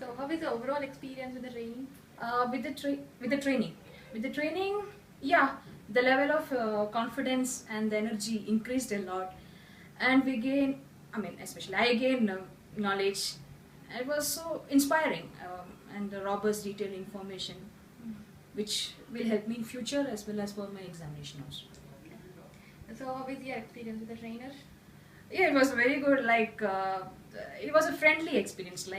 So how is the overall experience with the training? With the training, yeah, the level of confidence and the energy increased a lot, and we gain. I mean, especially I gained knowledge. It was so inspiring and robust, detailed information, which will help me in future as well as for my examination also. So how is your experience with the trainer? Yeah, it was very good. It was a friendly experience.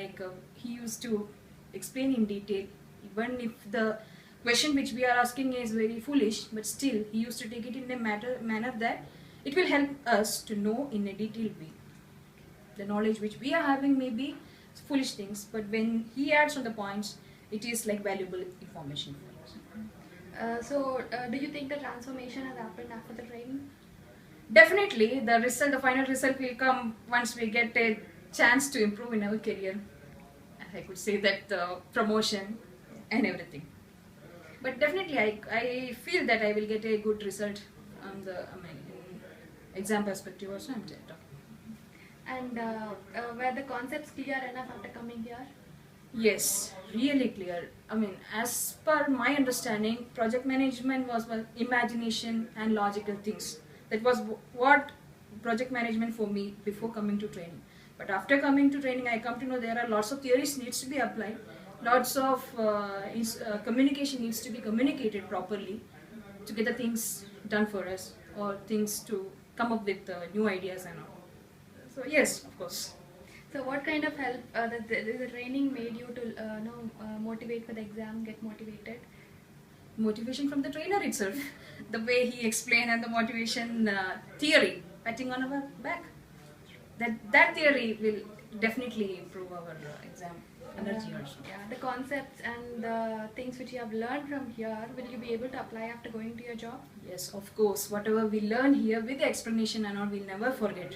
He used to explain in detail, even if the question which we are asking is very foolish, but still he used to take it in a manner that it will help us to know in a detailed way. The knowledge which we are having may be foolish things, but when he adds on the points, it is like valuable information for us. Do you think the transformation has happened after the training? Definitely, the final result will come once we get a chance to improve in our career. I could say that the promotion and everything. But definitely, I feel that I will get a good result on in exam perspective also. I'm talking. And were the concepts clear enough after coming here? Yes, really clear. I mean, as per my understanding, project management was well, imagination and logical things. That was what project management for me before coming to training. But after coming to training, I come to know there are lots of theories needs to be applied, lots of communication needs to be communicated properly to get the things done for us or things to come up with new ideas and all. So yes, of course. So what kind of help the training made you to motivate for the exam, get motivated? Motivation from the trainer itself, the way he explained and the motivation theory, patting on our back. That theory will definitely improve our exam energy also. Yeah, the concepts and the things which you have learned from here, will you be able to apply after going to your job? Yes, of course. Whatever we learn here with the explanation and all, we'll never forget.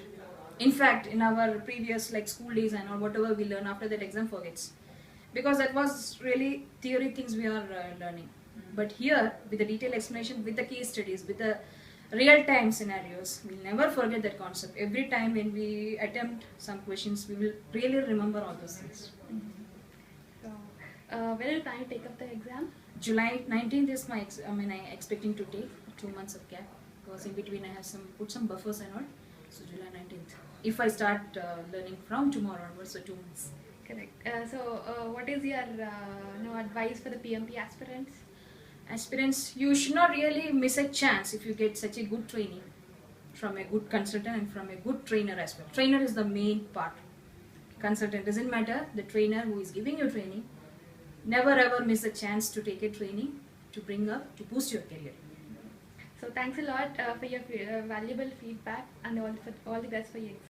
In fact, in our previous like school days and all, whatever we learn after that exam forgets, because that was really theory things we are learning. But here, with the detailed explanation, with the case studies, with the real-time scenarios, we'll never forget that concept. Every time when we attempt some questions, we will really remember all those things. So, when are you planning to take up the exam? July 19th is my, I expecting to take 2 months of gap because in between I have put some buffers and all. So July 19th. If I start learning from tomorrow onwards, so 2 months. Correct. What is your advice for the PMP aspirants? Aspirants, you should not really miss a chance if you get such a good training from a good consultant and from a good trainer as well. Trainer is the main part. Consultant doesn't matter, the trainer who is giving you training. Never ever miss a chance to take a training to bring up, to boost your career. So thanks a lot for your valuable feedback and all the best for your exam.